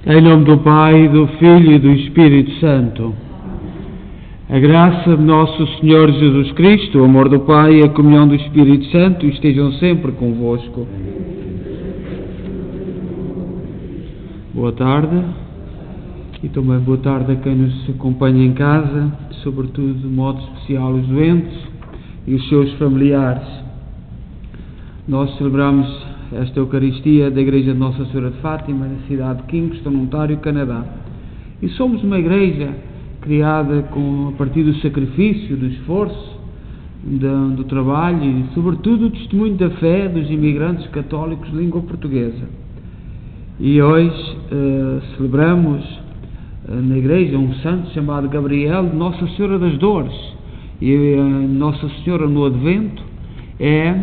Em nome do Pai, do Filho e do Espírito Santo. A graça de nosso Senhor Jesus Cristo, o amor do Pai e a comunhão do Espírito Santo estejam sempre convosco. Boa tarde e também boa tarde a quem nos acompanha em casa, sobretudo de modo especial os doentes e os seus familiares. Nós celebramos esta Eucaristia da Igreja de Nossa Senhora de Fátima, na cidade de Kingston, Ontário, Canadá. E somos uma igreja criada a partir do sacrifício, do esforço, do trabalho e, sobretudo, do testemunho da fé dos imigrantes católicos de língua portuguesa. E hoje celebramos na igreja um santo chamado Gabriel de Nossa Senhora das Dores. E Nossa Senhora no Advento é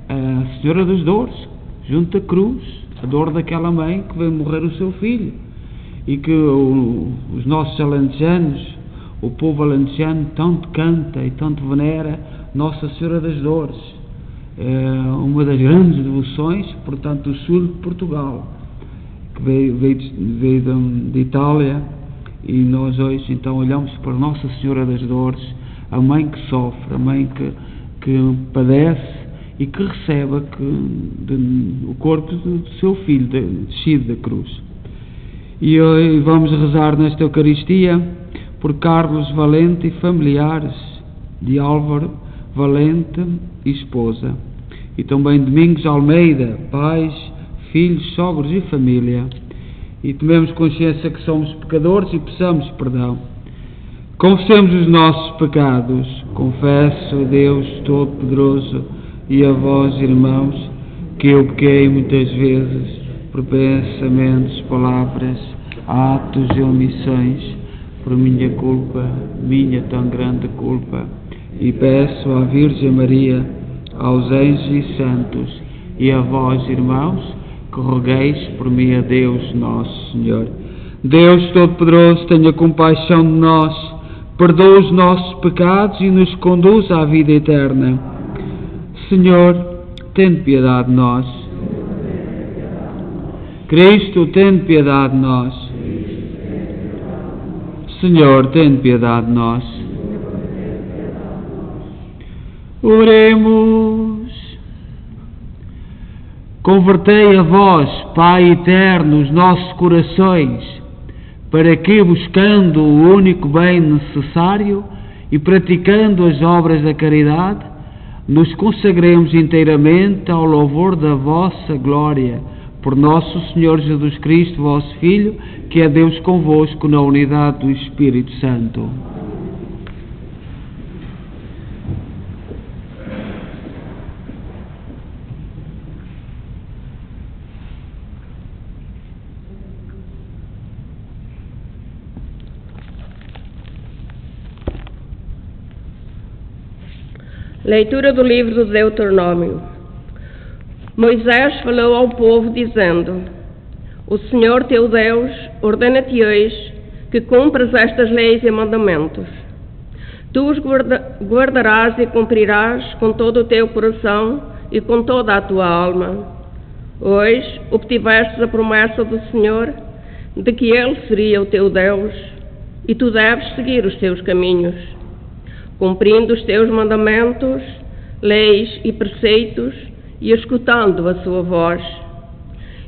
a Senhora das Dores, junto à cruz, a dor daquela mãe que veio morrer o seu filho, e que os nossos alentejanos, o povo alentejano, tanto canta e tanto venera Nossa Senhora das Dores. É uma das grandes devoções, portanto, do sul de Portugal, que veio de Itália, e nós hoje então olhamos para Nossa Senhora das Dores, a mãe que sofre, a mãe que padece e que recebe o corpo do seu filho descido da cruz. E hoje vamos rezar nesta Eucaristia por Carlos Valente e familiares, de Álvaro Valente e esposa, e também Domingos Almeida, pais, filhos, sogros e família. E tomemos consciência que somos pecadores e peçamos perdão. Confessemos os nossos pecados. Confesso a Deus Todo-Poderoso e a vós, irmãos, que eu pequei muitas vezes, por pensamentos, palavras, atos e omissões, por minha culpa, minha tão grande culpa, e peço à Virgem Maria, aos anjos e santos, e a vós, irmãos, que rogueis por mim a Deus nosso Senhor. Deus Todo-Poderoso, tenha compaixão de nós, perdoa os nossos pecados e nos conduz à vida eterna. Senhor, tende piedade de nós. Cristo, tende piedade de nós. Senhor, tende piedade de nós. Oremos. Convertei a vós, Pai eterno, os nossos corações, para que, buscando o único bem necessário e praticando as obras da caridade, nos consagremos inteiramente ao louvor da vossa glória, por nosso Senhor Jesus Cristo, vosso Filho, que é Deus convosco na unidade do Espírito Santo. Leitura do livro do Deuteronômio. Moisés falou ao povo dizendo: O Senhor teu Deus ordena-te hoje que cumpras estas leis e mandamentos. Tu os guardarás e cumprirás com todo o teu coração e com toda a tua alma. Hoje obtivestes a promessa do Senhor de que Ele seria o teu Deus, e tu deves seguir os teus caminhos, cumprindo os teus mandamentos, leis e preceitos, e escutando a sua voz.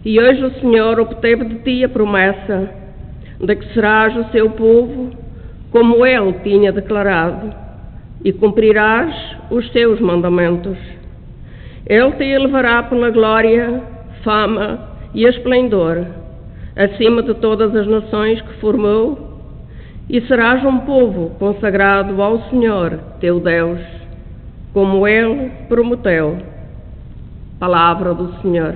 E hoje o Senhor obteve de ti a promessa de que serás o seu povo, como Ele tinha declarado, e cumprirás os seus mandamentos. Ele te elevará pela glória, fama e esplendor, acima de todas as nações que formou, e serás um povo consagrado ao Senhor, teu Deus, como Ele prometeu. Palavra do Senhor.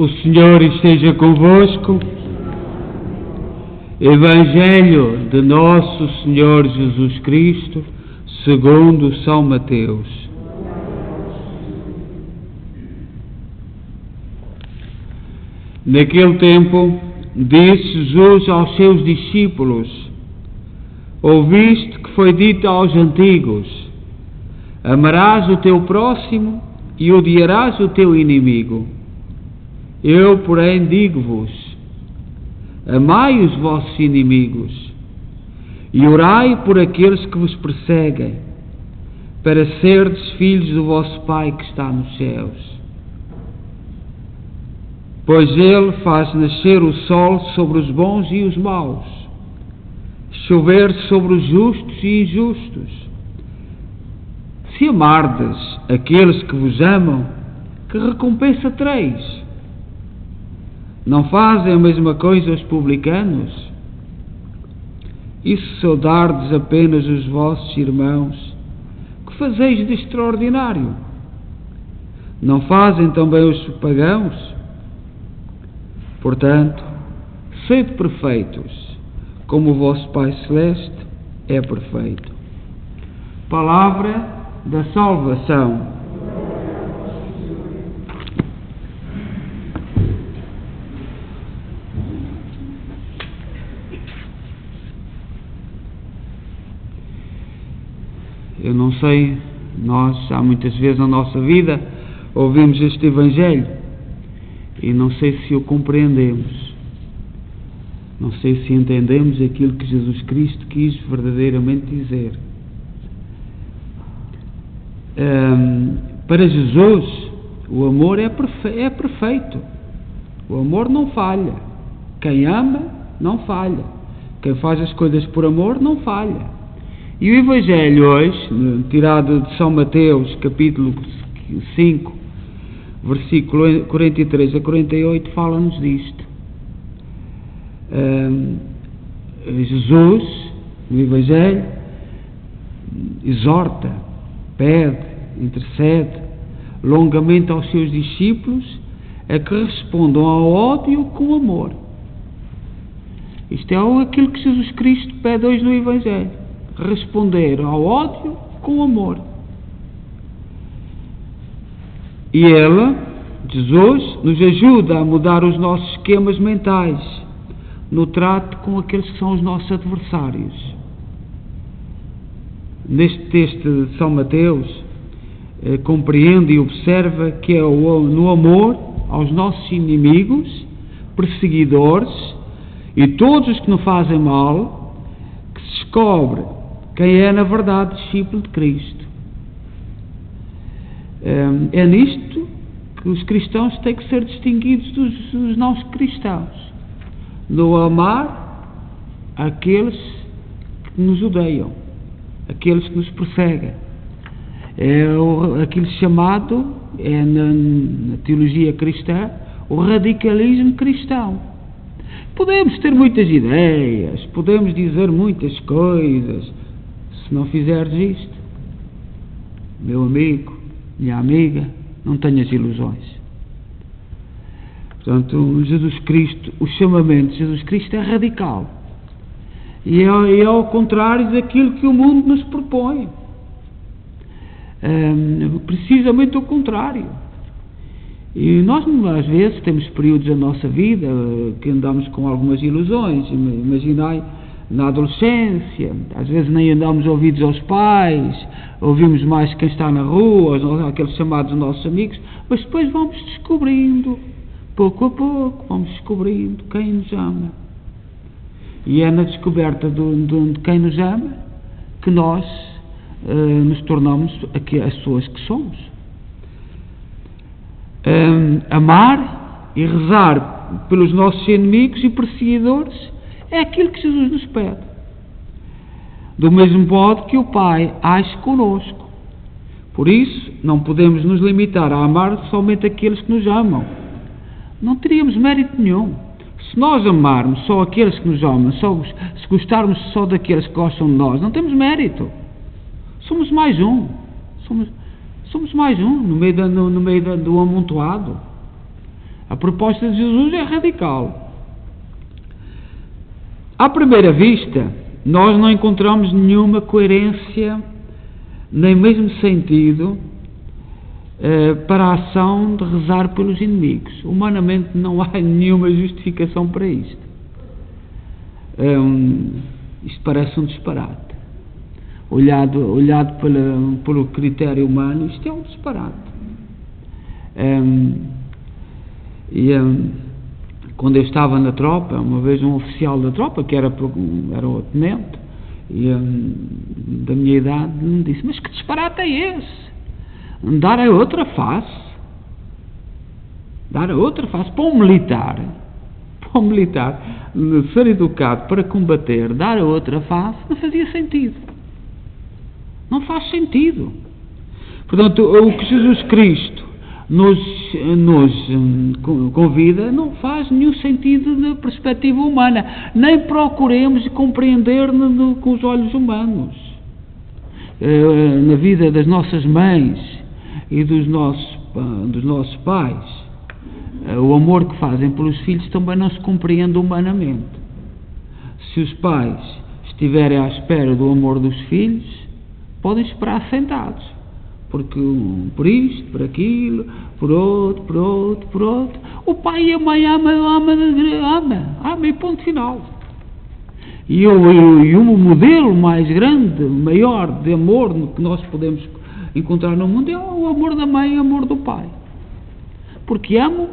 O Senhor esteja convosco. Evangelho de Nosso Senhor Jesus Cristo, segundo São Mateus. Naquele tempo, disse Jesus aos seus discípulos: Ouviste que foi dito aos antigos: amarás o teu próximo e odiarás o teu inimigo. Eu, porém, digo-vos: amai os vossos inimigos e orai por aqueles que vos perseguem, para serdes filhos do vosso Pai que está nos céus. Pois Ele faz nascer o sol sobre os bons e os maus, chover sobre os justos e injustos. Se amardes aqueles que vos amam, que recompensa tereis? Não fazem a mesma coisa os publicanos? E se saudardes apenas os vossos irmãos, que fazeis de extraordinário? Não fazem também os pagãos? Portanto, sede perfeitos, como o vosso Pai Celeste é perfeito. Palavra da salvação. Eu não sei, nós há muitas vezes na nossa vida ouvimos este Evangelho e não sei se o compreendemos, não sei se entendemos aquilo que Jesus Cristo quis verdadeiramente dizer. Para Jesus, o amor é perfeito, o amor não falha. Quem ama não falha, quem faz as coisas por amor não falha. E o Evangelho hoje, tirado de São Mateus, capítulo 5, versículo 43 a 48, fala-nos disto. Jesus, no Evangelho, exorta, pede, intercede longamente aos seus discípulos a que respondam ao ódio com amor. Isto é aquilo que Jesus Cristo pede hoje no Evangelho. Responder ao ódio com amor. E Ele, Jesus, nos ajuda a mudar os nossos esquemas mentais no trato com aqueles que são os nossos adversários. Neste texto de São Mateus, compreende e observa que é no amor aos nossos inimigos, perseguidores e todos os que nos fazem mal, que se descobre quem é na verdade discípulo de Cristo. É nisto que os cristãos têm que ser distinguidos dos não cristãos, no amar aqueles que nos odeiam, aqueles que nos perseguem. É aquilo chamado, na teologia cristã, o radicalismo cristão. Podemos ter muitas ideias, podemos dizer muitas coisas. Se não fizeres isto, meu amigo, minha amiga, não tenhas ilusões. Portanto, Jesus Cristo, o chamamento de Jesus Cristo é radical. E é ao contrário daquilo que o mundo nos propõe. Precisamente o contrário. E nós, às vezes, temos períodos da nossa vida que andamos com algumas ilusões. Imaginai, na adolescência, às vezes nem andamos ouvidos aos pais, ouvimos mais quem está na rua, aqueles chamados nossos amigos, mas depois vamos descobrindo, pouco a pouco, vamos descobrindo quem nos ama. E é na descoberta de quem nos ama que nós nos tornamos as pessoas que somos. Amar e rezar pelos nossos inimigos e perseguidores é aquilo que Jesus nos pede. Do mesmo modo que o Pai age conosco. Por isso, não podemos nos limitar a amar somente aqueles que nos amam. Não teríamos mérito nenhum. Se nós amarmos só aqueles que nos amam, se gostarmos só daqueles que gostam de nós, não temos mérito. Somos mais um. Somos mais um no meio do amontoado. A proposta de Jesus é radical. À primeira vista, nós não encontramos nenhuma coerência, nem mesmo sentido, para a ação de rezar pelos inimigos. Humanamente não há nenhuma justificação para isto. Isto parece um disparate. Olhado pelo critério humano, isto é um disparate. Quando eu estava na tropa, uma vez um oficial da tropa, que era o tenente, da minha idade, me disse: mas que disparate é esse? Dar a outra face para um militar ser educado para combater, dar a outra face, não fazia sentido. Não faz sentido. Portanto, o que Jesus Cristo nos convida não faz nenhum sentido na perspectiva humana. Nem procuremos compreender com os olhos humanos. Na vida das nossas mães e dos nossos pais, o amor que fazem pelos filhos também não se compreende humanamente. Se os pais estiverem à espera do amor dos filhos, podem esperar sentados, porque por isto, por aquilo, por outro, o pai e a mãe ama e ponto final. E um modelo mais grande, maior de amor que nós podemos encontrar no mundo é o amor da mãe e o amor do pai. Porque amam,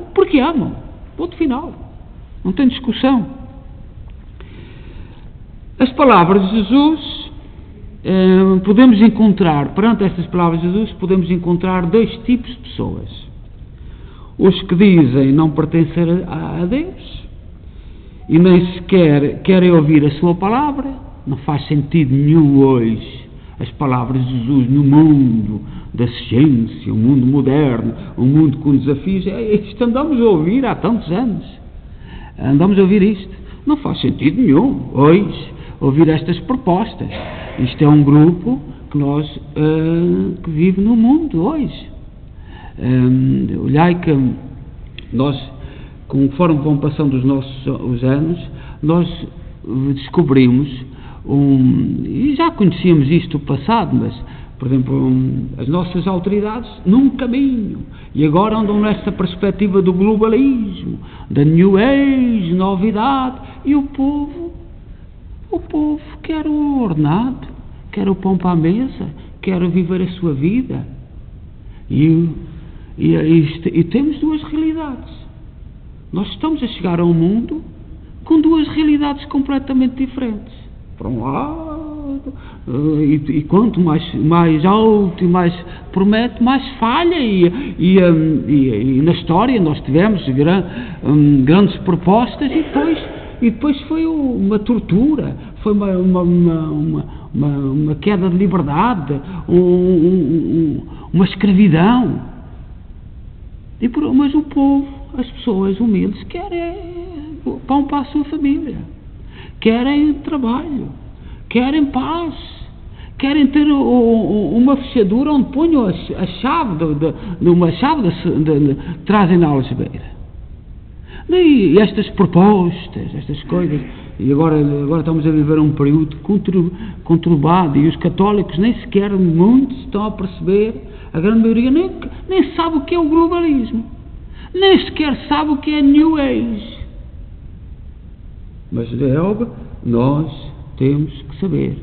ponto final. Não tem discussão. As palavras de Jesus, perante estas palavras de Jesus, podemos encontrar dois tipos de pessoas. Os que dizem não pertencer a Deus e nem sequer querem ouvir a sua palavra. Não faz sentido nenhum hoje as palavras de Jesus no mundo da ciência, um mundo moderno, um mundo com desafios. Isto andamos a ouvir há tantos anos. Andamos a ouvir isto. Não faz sentido nenhum hoje ouvir estas propostas. Isto é um grupo que vive no mundo hoje. Olhai que nós, conforme vão passando os anos, nós descobrimos e já conhecíamos isto no passado, mas, por exemplo, as nossas autoridades num caminho, e agora andam nesta perspectiva do globalismo, da New Age, novidade, e o povo quer o ordenado, quer o pão para a mesa, quer viver a sua vida, e temos duas realidades. Nós estamos a chegar a um mundo com duas realidades completamente diferentes. Por um lado, e quanto mais alto e mais promete, mais falha, e na história nós tivemos grandes propostas, e depois foi uma tortura, foi uma queda de liberdade, uma escravidão. Mas o povo, as pessoas humildes, querem pão para a sua família, querem trabalho, querem paz, querem ter uma fechadura onde ponham a chave trazem na algebeira. E estas propostas, estas coisas, e agora estamos a viver um período conturbado, e os católicos nem sequer muitos estão a perceber, a grande maioria nem sabe o que é o globalismo, nem sequer sabe o que é New Age. Mas é óbvio, nós temos que saber,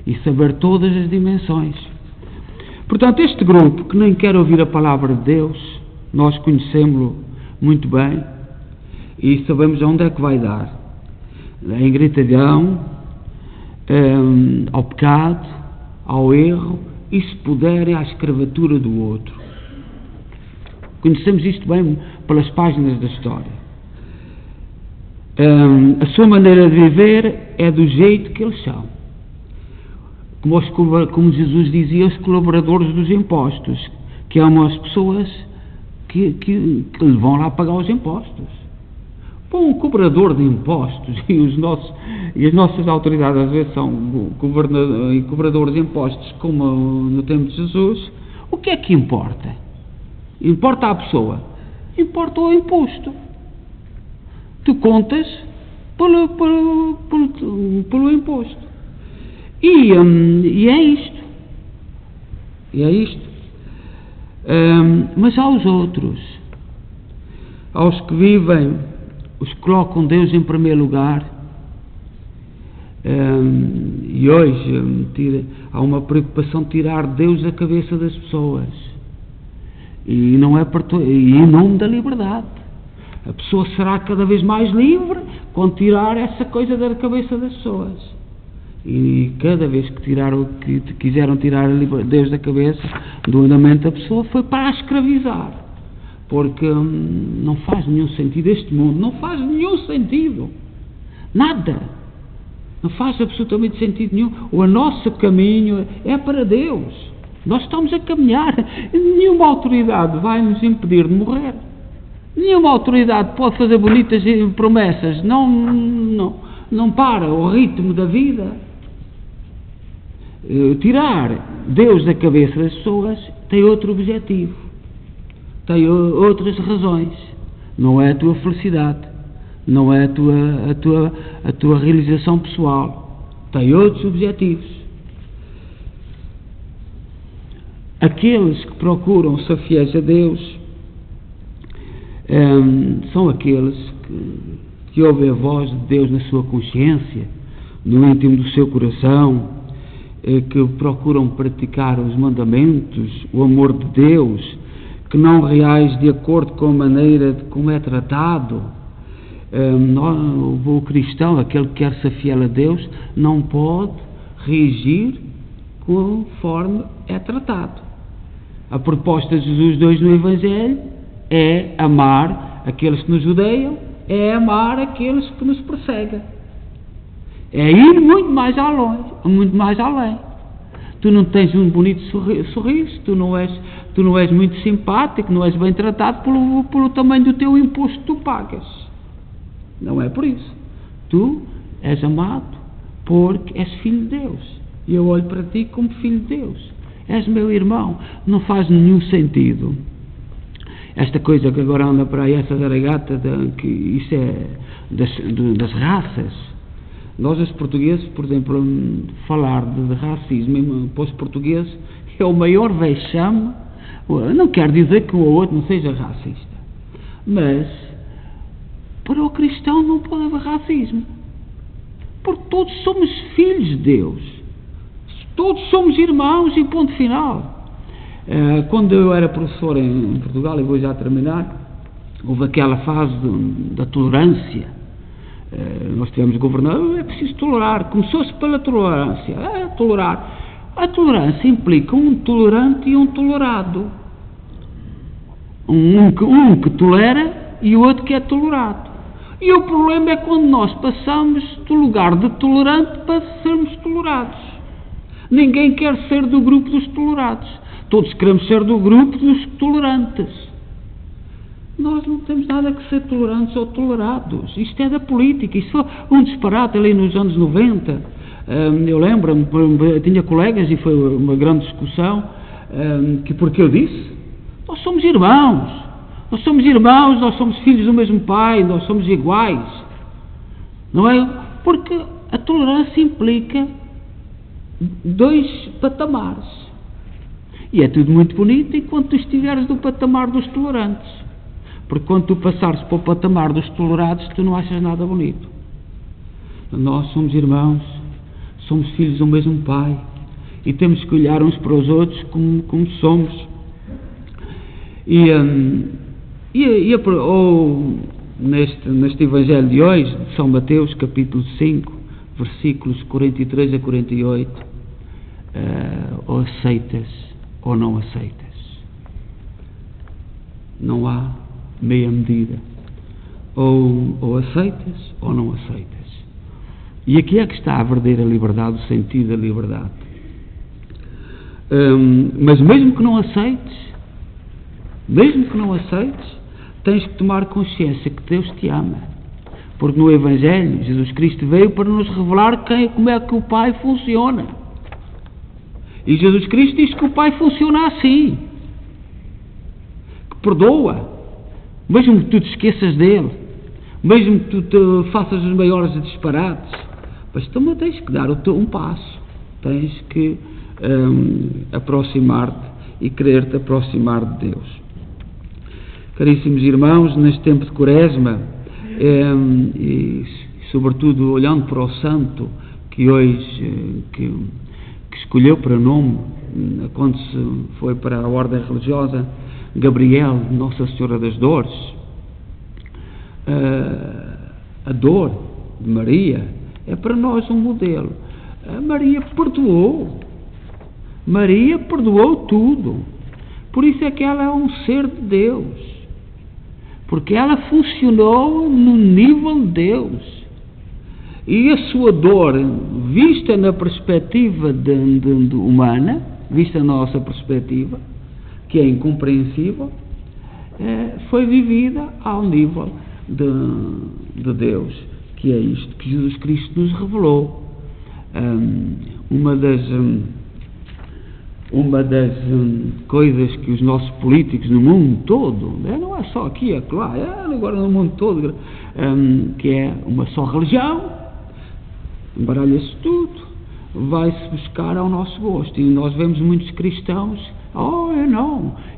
e saber todas as dimensões. Portanto, este grupo que nem quer ouvir a palavra de Deus, nós conhecemos-lo muito bem, e sabemos aonde é que vai dar. A ingratidão, ao pecado, ao erro, e se puderem à escravatura do outro. Conhecemos isto bem pelas páginas da história. A sua maneira de viver é do jeito que eles são. Como Jesus dizia, os colaboradores dos impostos, que amam as pessoas que lhe vão lá pagar os impostos. Bom, um cobrador de impostos, e as nossas autoridades às vezes são cobradores de impostos, como no tempo de Jesus, o que é que importa? Importa a pessoa. importa o imposto. Tu contas pelo imposto. E é isto. Mas há os outros, aos que vivem, os que colocam Deus em primeiro lugar. E hoje há uma preocupação de tirar Deus da cabeça das pessoas, e não é em nome da liberdade. A pessoa será cada vez mais livre quando tirar essa coisa da cabeça das pessoas. E cada vez que quiseram tirar Deus da cabeça do andamento da pessoa, foi para a escravizar, porque não faz nenhum sentido este mundo, não faz nenhum sentido, nada, não faz absolutamente sentido nenhum. O nosso caminho é para Deus, nós estamos a caminhar, nenhuma autoridade vai nos impedir de morrer, nenhuma autoridade pode fazer bonitas promessas, não para o ritmo da vida. Tirar Deus da cabeça das pessoas tem outro objetivo, tem outras razões, não é a tua felicidade, não é a tua realização pessoal, tem outros objetivos. Aqueles que procuram ser fiéis a Deus são aqueles que ouvem a voz de Deus na sua consciência, no íntimo do seu coração, que procuram praticar os mandamentos, o amor de Deus, que não reais de acordo com a maneira de como é tratado. O cristão, aquele que quer ser fiel a Deus, não pode reagir conforme é tratado. A proposta de Jesus hoje no Evangelho é amar aqueles que nos odeiam, é amar aqueles que nos perseguem. É ir muito mais além. Tu não tens um bonito sorriso, tu não és muito simpático, não és bem tratado pelo tamanho do teu imposto que tu pagas. Não é por isso. Tu és amado porque és filho de Deus. E eu olho para ti como filho de Deus. És meu irmão. Não faz nenhum sentido esta coisa que agora anda para aí, essa zaragata, que isso é das raças. Nós, os portugueses, por exemplo, falar de racismo para os portugueses é o maior vexame. Não quer dizer que o outro não seja racista, mas para o cristão não pode haver racismo, porque todos somos filhos de Deus, todos somos irmãos e ponto final. Quando eu era professor em Portugal, e vou já terminar, houve aquela fase da tolerância. Nós tivemos governador, é preciso tolerar, começou-se pela tolerância, tolerar. A tolerância implica um tolerante e um tolerado, um que tolera e o outro que é tolerado. E o problema é quando nós passamos do lugar de tolerante para sermos tolerados. Ninguém quer ser do grupo dos tolerados, todos queremos ser do grupo dos tolerantes. Nós não temos nada que ser tolerantes ou tolerados. Isto é da política. Isto foi um disparate ali nos anos 90. Eu lembro-me, tinha colegas e foi uma grande discussão, porque eu disse, nós somos irmãos, nós somos filhos do mesmo pai, nós somos iguais. Não é? Porque a tolerância implica dois patamares. E é tudo muito bonito enquanto tu estiveres no patamar dos tolerantes. Porque quando tu passares para o patamar dos tolerados, tu não achas nada bonito. Nós somos irmãos, somos filhos do mesmo pai, e temos que olhar uns para os outros como somos. Neste Evangelho de hoje, de São Mateus, capítulo 5, versículos 43 a 48, ou aceitas ou não aceitas. Não há meia medida, ou aceitas ou não aceitas. E aqui é que está a verdadeira liberdade, o sentido da liberdade. Mas mesmo que não aceites, tens que tomar consciência que Deus te ama, porque no Evangelho Jesus Cristo veio para nos revelar como é que o Pai funciona, e Jesus Cristo diz que o Pai funciona assim, que perdoa, mesmo que tu te esqueças dele, mesmo que tu faças os maiores disparates, mas também tens que dar um passo, tens que aproximar-te e querer-te aproximar de Deus. Caríssimos irmãos, neste tempo de Quaresma, e sobretudo olhando para o santo que hoje que escolheu para nome, quando se foi para a ordem religiosa, Gabriel, Nossa Senhora das Dores, a dor de Maria é para nós um modelo. A Maria perdoou tudo, por isso é que ela é um ser de Deus, porque ela funcionou no nível de Deus. E a sua dor, vista na perspectiva humana, vista na nossa perspectiva, que é incompreensível, foi vivida ao nível de Deus, que é isto que Jesus Cristo nos revelou. Uma das coisas que os nossos políticos no mundo todo, não é só aqui, é claro, agora no mundo todo, que é uma só religião, embaralha-se tudo, vai-se buscar ao nosso gosto. E nós vemos muitos cristãos,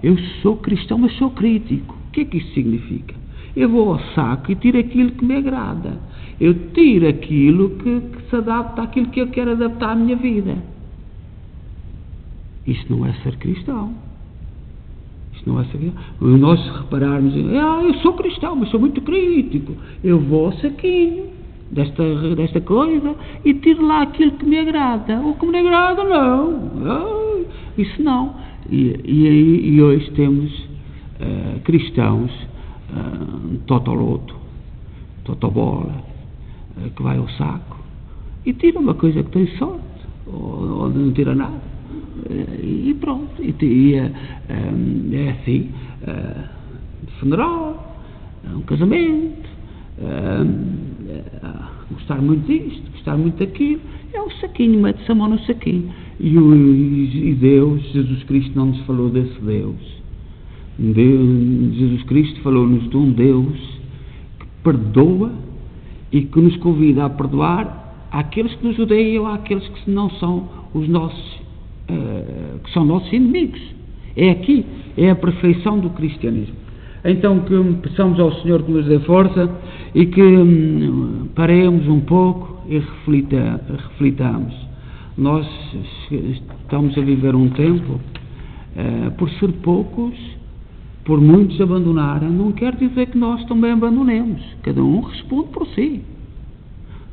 eu sou cristão, mas sou crítico. O que é que isso significa? Eu vou ao saco e tiro aquilo que me agrada. Eu tiro aquilo que se adapta àquilo que eu quero adaptar à minha vida. Isto não é ser cristão. Isto não é ser cristão. Nós repararmos, eu sou cristão, mas sou muito crítico. Eu vou ao saquinho desta coisa e tiro lá aquilo que me agrada. O que me agrada, não. Isso não. E hoje temos cristãos totoloto, totobola, que vai ao saco e tira uma coisa que tem sorte, ou não tira nada, e pronto. É assim, funeral, um casamento, gostar muito disto, gostar muito daquilo, é o saquinho, mete-se a mão no saquinho. E Deus, Jesus Cristo não nos falou desse Deus. Jesus Cristo falou-nos de um Deus que perdoa e que nos convida a perdoar àqueles que nos odeiam, àqueles que não são os nossos, que são nossos inimigos. É aqui, é a perfeição do cristianismo. Então que peçamos ao Senhor que nos dê força e que paremos um pouco e reflitamos. Nós estamos a viver um tempo, por ser poucos, por muitos abandonarem, não quer dizer que nós também abandonemos. Cada um responde por si.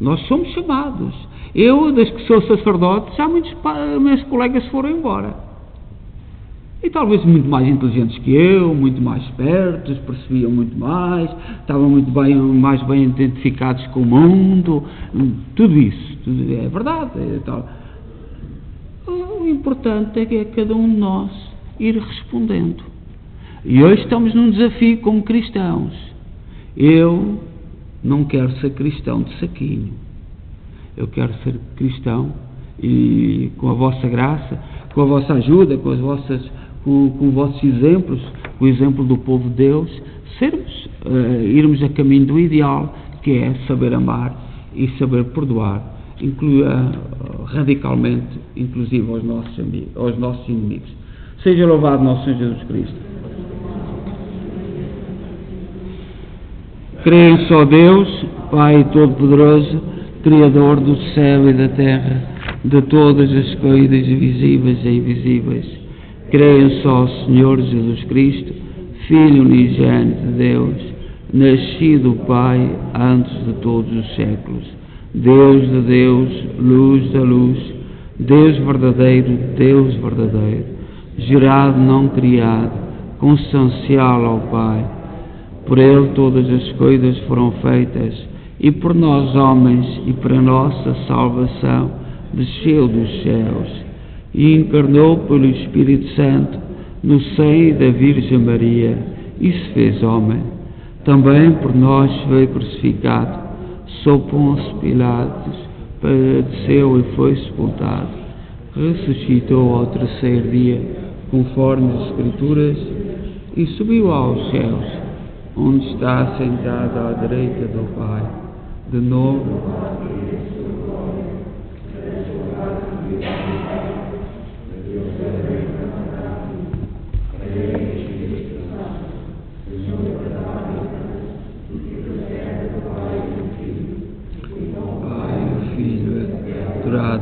Nós somos chamados. Eu, desde que sou sacerdote, já muitos meus colegas foram embora. E talvez muito mais inteligentes que eu, muito mais espertos, percebiam muito mais, estavam mais bem identificados com o mundo, tudo isso. Tudo é verdade. O importante é que cada um de nós ir respondendo. E hoje estamos num desafio como cristãos. Eu não quero ser cristão de saquinho. Eu quero ser cristão e com a vossa graça, com a vossa ajuda, com os vossos exemplos, com o exemplo do povo de Deus, irmos a caminho do ideal, que é saber amar e saber perdoar, radicalmente, inclusive aos nossos inimigos. Seja louvado nosso Senhor Jesus Cristo. Creio em só Deus, Pai Todo-Poderoso, Criador do céu e da terra, de todas as coisas visíveis e invisíveis. Creio em só Senhor Jesus Cristo, Filho unigênito de Deus, nascido do Pai antes de todos os séculos, Deus de Deus, luz da luz, Deus verdadeiro, gerado, não criado, consubstancial ao Pai. Por Ele todas as coisas foram feitas, e por nós homens, e para nossa salvação, desceu dos céus, e encarnou pelo Espírito Santo, no seio da Virgem Maria, e se fez homem. Também por nós foi crucificado, sob Pôncio Pilatos, padeceu e foi sepultado, ressuscitou ao terceiro dia, conforme as Escrituras, e subiu aos céus, onde está sentado à direita do Pai, de novo.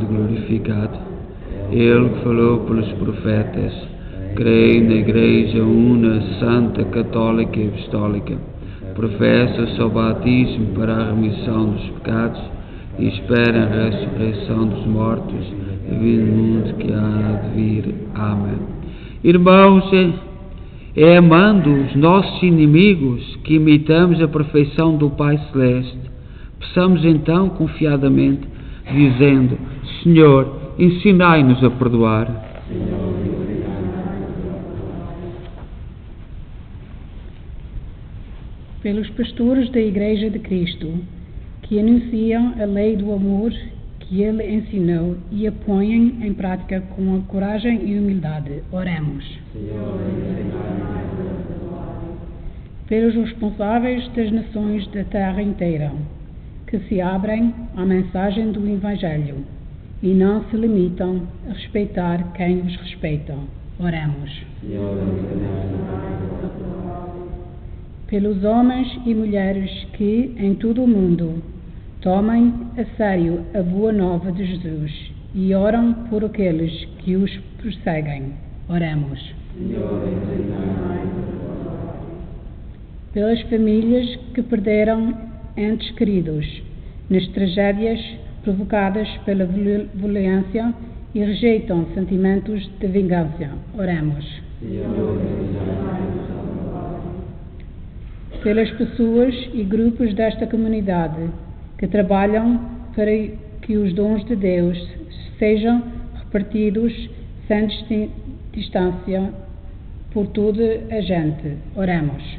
Glorificado. Ele que falou pelos profetas, creio na Igreja Una, Santa, Católica e Apostólica, professa o seu batismo para a remissão dos pecados e espera a ressurreição dos mortos e vida do mundo que há de vir. Amém. Irmãos, é amando os nossos inimigos que imitamos a perfeição do Pai Celeste. Peçamos então confiadamente, dizendo: Senhor, ensinai-nos a perdoar. Pelos pastores da Igreja de Cristo, que anunciam a lei do amor que Ele ensinou e a põem em prática com coragem e humildade, oremos. Pelos responsáveis das nações da terra inteira, que se abrem à mensagem do Evangelho e não se limitam a respeitar quem os respeita. Oremos. Pelos homens e mulheres que, em todo o mundo, tomem a sério a boa nova de Jesus e oram por aqueles que os perseguem. Oremos. Pelas famílias que perderam entes queridos nas tragédias provocadas pela violência e rejeitam sentimentos de vingança. Oremos. Pelas pessoas e grupos desta comunidade que trabalham para que os dons de Deus sejam repartidos sem distância por toda a gente. Oremos.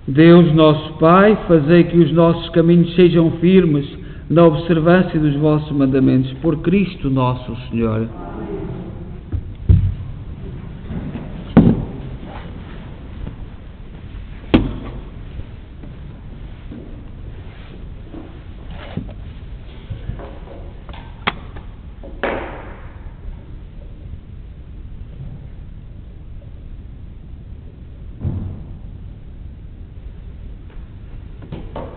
Deus nosso Pai, fazei que os nossos caminhos sejam firmes na observância dos vossos mandamentos, por Cristo nosso Senhor.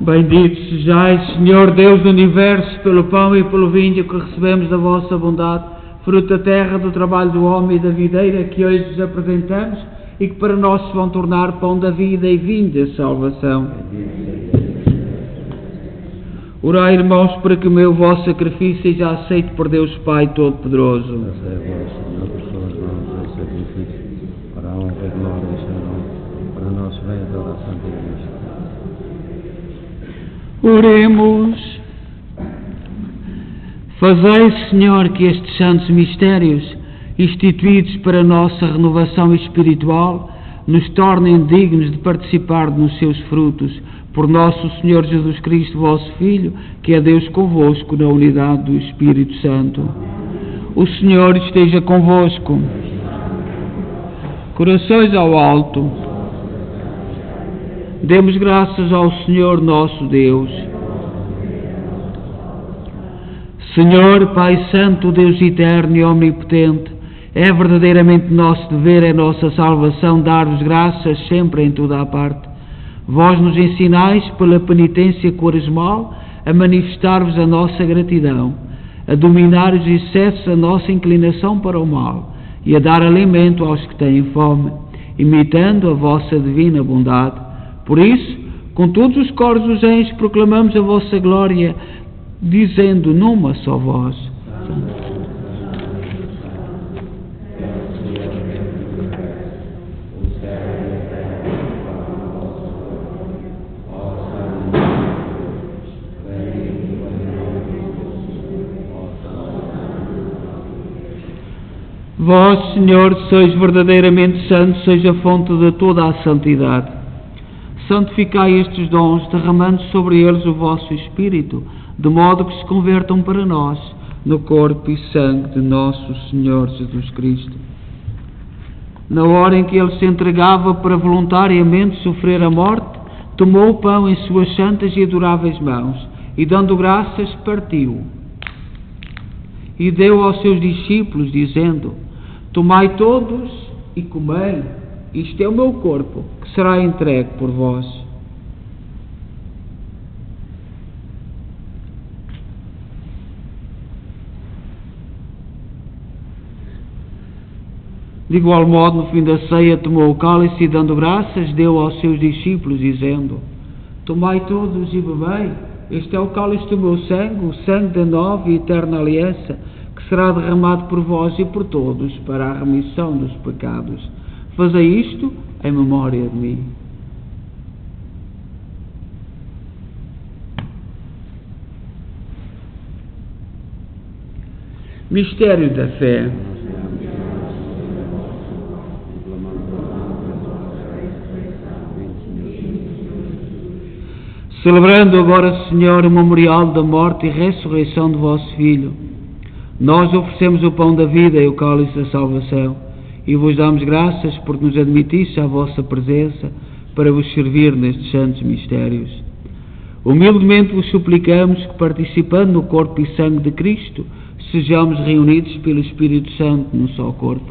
Bendito sejais, Senhor Deus do Universo, pelo pão e pelo vinho que recebemos da vossa bondade, fruto da terra, do trabalho do homem e da videira que hoje vos apresentamos e que para nós se vão tornar pão da vida e vinho da salvação. Orai, irmãos, para que o meu vosso sacrifício seja aceito por Deus Pai Todo-Poderoso. Para a honra e glória do Senhor, para o nosso bem e toda a Santa Igreja. Oremos. Fazei, Senhor, que estes santos mistérios, instituídos para a nossa renovação espiritual, nos tornem dignos de participar nos seus frutos, por nosso Senhor Jesus Cristo, vosso Filho, que é Deus convosco na unidade do Espírito Santo. O Senhor esteja convosco. Corações ao alto. Demos graças ao Senhor nosso Deus. Senhor, Pai Santo, Deus eterno e omnipotente, é verdadeiramente nosso dever, é nossa salvação dar-vos graças sempre em toda a parte. Vós nos ensinais, pela penitência quaresmal, a manifestar-vos a nossa gratidão, a dominar os excessos da nossa inclinação para o mal e a dar alimento aos que têm fome, imitando a vossa divina bondade. Por isso, com todos os coros dos anjos, proclamamos a vossa glória, dizendo numa só voz: Santo. Vós, Senhor, sois verdadeiramente santos, sois a fonte de toda a santidade. Santificai estes dons, derramando sobre eles o vosso Espírito, de modo que se convertam para nós, no corpo e sangue de nosso Senhor Jesus Cristo. Na hora em que ele se entregava para voluntariamente sofrer a morte, tomou o pão em suas santas e adoráveis mãos e, dando graças, partiu. E deu aos seus discípulos, dizendo: tomai todos e comei, isto é o meu corpo, que será entregue por vós. De igual modo, no fim da ceia, tomou o cálice e, dando graças, deu aos seus discípulos, dizendo: tomai todos e bebei, este é o cálice do meu sangue, o sangue da nova e eterna aliança, que será derramado por vós e por todos para a remissão dos pecados. Fazei isto em memória de mim. Mistério da fé. Celebrando agora, Senhor, o memorial da morte e ressurreição de vosso Filho, nós oferecemos o pão da vida e o cálice da salvação e vos damos graças por nos admitisse à vossa presença para vos servir nestes santos mistérios. Humildemente vos suplicamos que, participando no corpo e sangue de Cristo, sejamos reunidos pelo Espírito Santo num só corpo.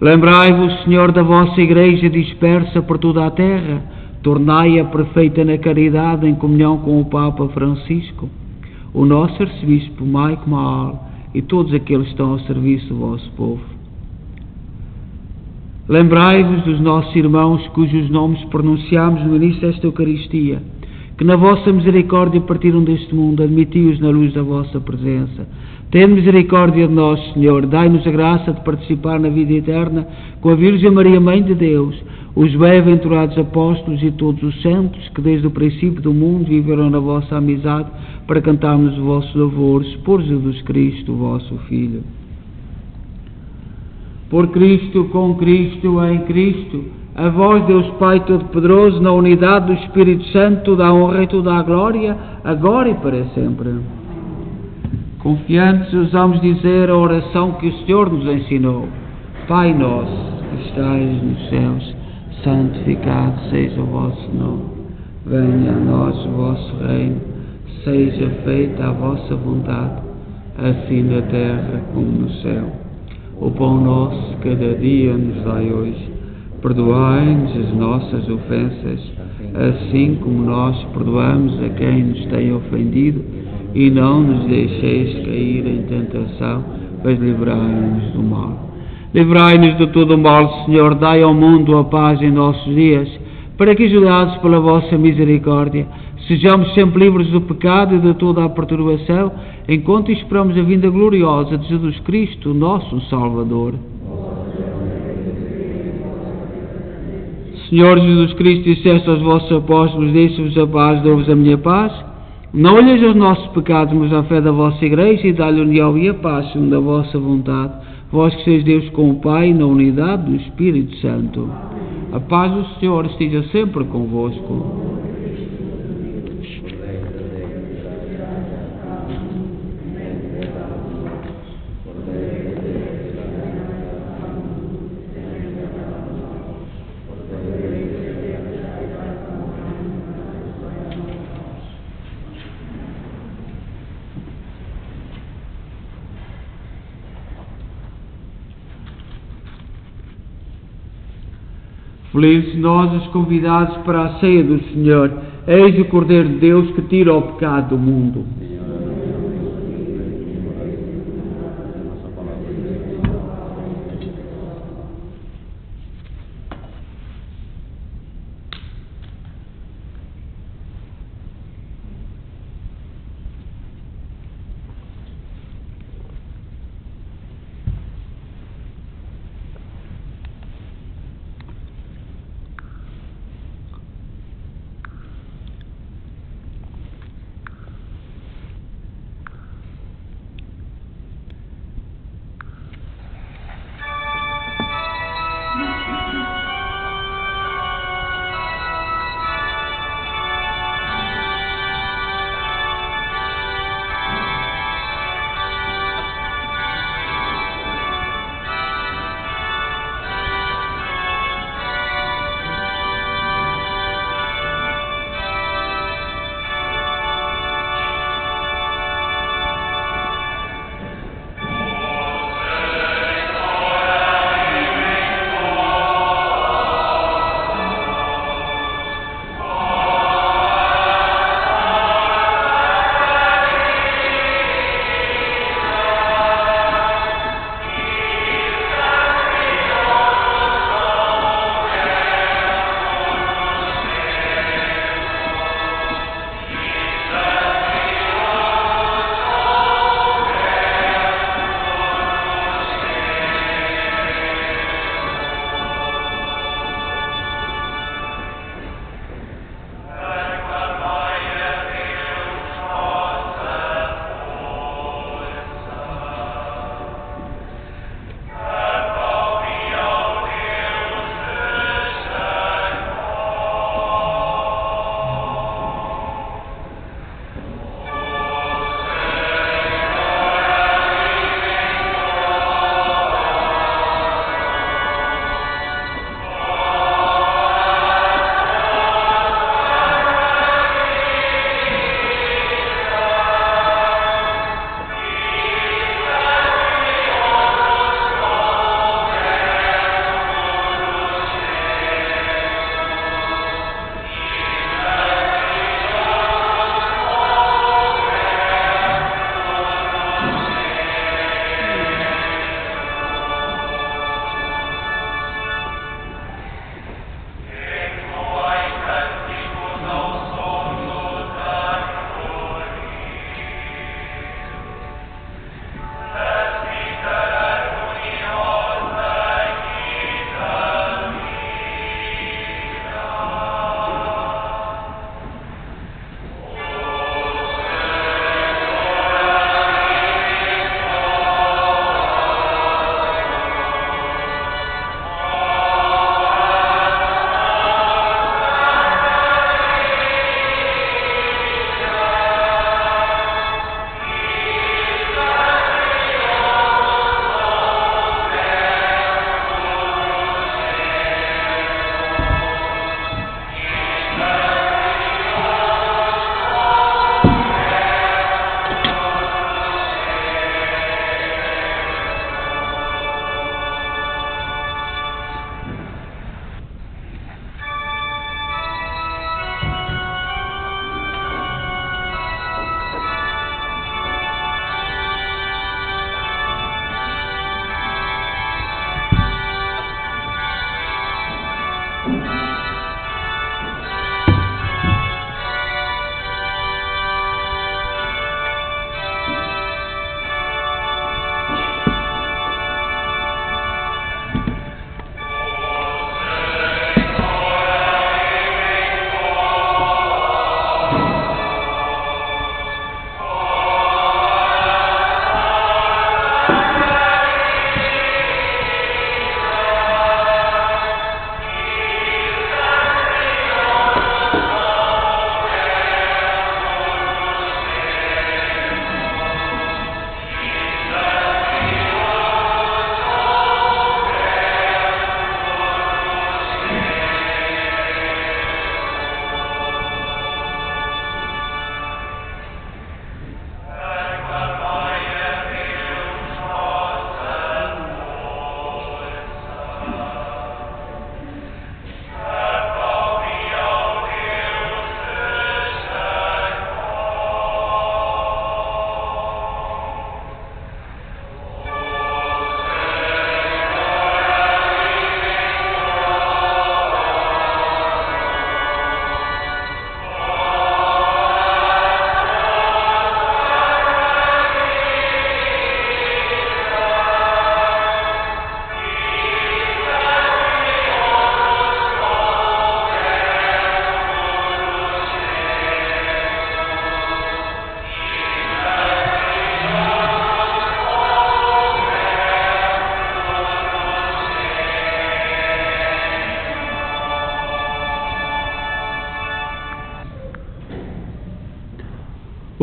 Lembrai-vos, Senhor, da vossa Igreja dispersa por toda a terra, tornai-a perfeita na caridade em comunhão com o Papa Francisco, o nosso arcebispo Maico Maal e todos aqueles que estão ao serviço do vosso povo. Lembrai-vos dos nossos irmãos cujos nomes pronunciamos no início desta Eucaristia, que na vossa misericórdia partiram deste mundo, admiti-os na luz da vossa presença. Tende misericórdia de nós, Senhor, dai-nos a graça de participar na vida eterna com a Virgem Maria, Mãe de Deus, os bem-aventurados apóstolos e todos os santos que desde o princípio do mundo viveram na vossa amizade para cantarmos os vossos louvores por Jesus Cristo, vosso Filho. Por Cristo, com Cristo, em Cristo, a vós, Deus Pai Todo-Poderoso, na unidade do Espírito Santo, toda a honra e toda a glória, agora e para sempre. Confiantes, ousamos dizer a oração que o Senhor nos ensinou. Pai nosso, que estais nos céus, santificado seja o vosso nome. Venha a nós o vosso reino, seja feita a vossa vontade, assim na terra como no céu. O pão nosso cada dia nos dai hoje. Perdoai-nos as nossas ofensas, assim como nós perdoamos a quem nos tem ofendido, e não nos deixeis cair em tentação, mas livrai-nos do mal. Livrai-nos de todo o mal, Senhor, dai ao mundo a paz em nossos dias, para que, ajudados pela vossa misericórdia, sejamos sempre livres do pecado e de toda a perturbação, enquanto esperamos a vinda gloriosa de Jesus Cristo, nosso Salvador. Senhor Jesus Cristo, disseste aos vossos apóstolos: deixo-vos a paz, dou-vos a minha paz. Não olheis os nossos pecados, mas a fé da vossa Igreja, e dá-lhe união e a paz, segundo a vossa vontade. Vós que sois Deus com o Pai, na unidade do Espírito Santo. A paz do Senhor esteja sempre convosco. Felizes nós os convidados para a ceia do Senhor. Eis o Cordeiro de Deus que tira o pecado do mundo.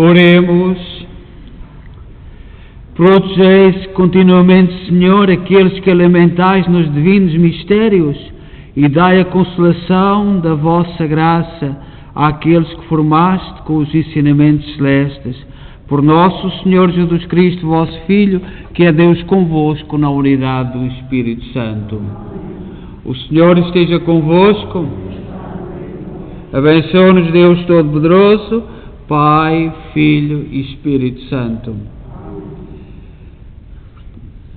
Oremos. Protegeis continuamente, Senhor, aqueles que alimentais nos divinos mistérios e dai a consolação da vossa graça àqueles que formaste com os ensinamentos celestes. Por nosso Senhor Jesus Cristo, vosso Filho, que é Deus convosco na unidade do Espírito Santo. O Senhor esteja convosco. Abençoe-nos Deus Todo-Poderoso, Pai, Filho e Espírito Santo.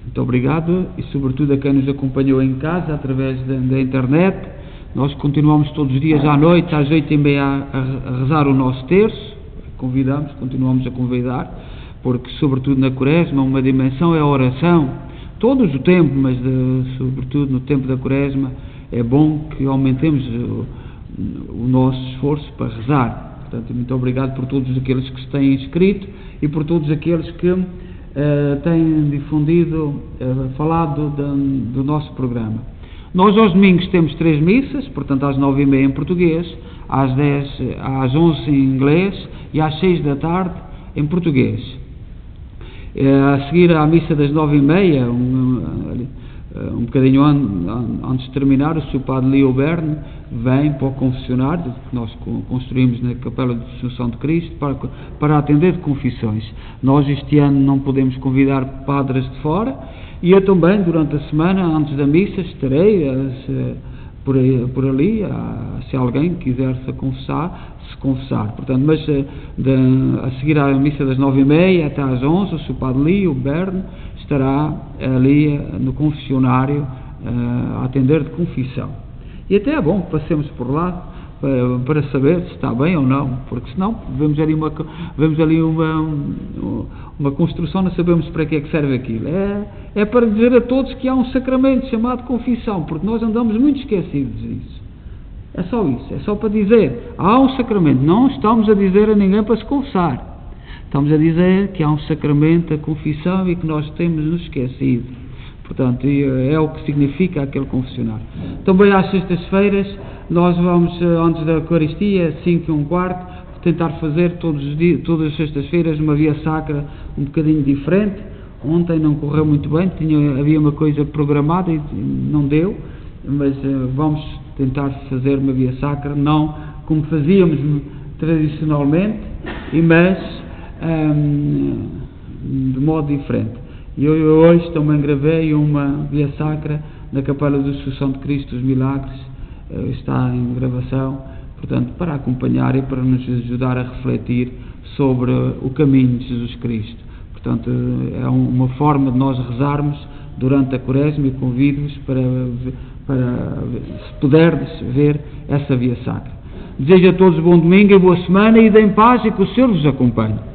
Muito obrigado e sobretudo a quem nos acompanhou em casa através da internet. Nós continuamos todos os dias à noite, às 8h30 a rezar o nosso terço. Continuamos a convidar, porque sobretudo na Quaresma uma dimensão é a oração. Todos o tempo, mas sobretudo no tempo da Quaresma é bom que aumentemos o nosso esforço para rezar. Portanto, muito obrigado por todos aqueles que se têm inscrito e por todos aqueles que têm difundido, falado do nosso programa. Nós aos domingos temos 3 missas, portanto às 9h30 em português, às 11 em inglês e às 6 da tarde em português. A seguir à missa das 9h30, um bocadinho antes de terminar, o Sr. Padre Leo Berne vem para o confessionário que nós construímos na Capela de Assunção de Cristo para atender de confissões. Nós este ano não podemos convidar padres de fora e eu também, durante a semana, antes da missa, estarei por ali, se alguém quiser se confessar. Portanto, mas a seguir à missa das 9h30 até às 11, o Sr. Padre Leo Berne estará ali no confessionário a atender de confissão. E até é bom que passemos por lá para saber se está bem ou não, porque senão vemos ali uma construção, não sabemos para que é que serve aquilo. É para dizer a todos que há um sacramento chamado confissão, porque nós andamos muito esquecidos disso. É só isso, é só para dizer, há um sacramento, não estamos a dizer a ninguém para se confessar. Estamos a dizer que há um sacramento, a confissão, e que nós temos nos esquecido. Portanto, é o que significa aquele confessionário. Também às sextas-feiras, nós vamos, antes da Eucaristia, 5h15, tentar fazer todas as sextas-feiras uma via sacra um bocadinho diferente. Ontem não correu muito bem, havia uma coisa programada e não deu, mas vamos tentar fazer uma via sacra, não como fazíamos tradicionalmente, mas de modo diferente. E eu hoje também gravei uma via sacra na Capela de Assunção de Cristo dos Milagres, está em gravação, portanto, para acompanhar e para nos ajudar a refletir sobre o caminho de Jesus Cristo. Portanto, é uma forma de nós rezarmos durante a Quaresma e convido-vos para, se puderdes, ver essa via sacra. Desejo a todos bom domingo e boa semana e deem paz e que o Senhor vos acompanhe.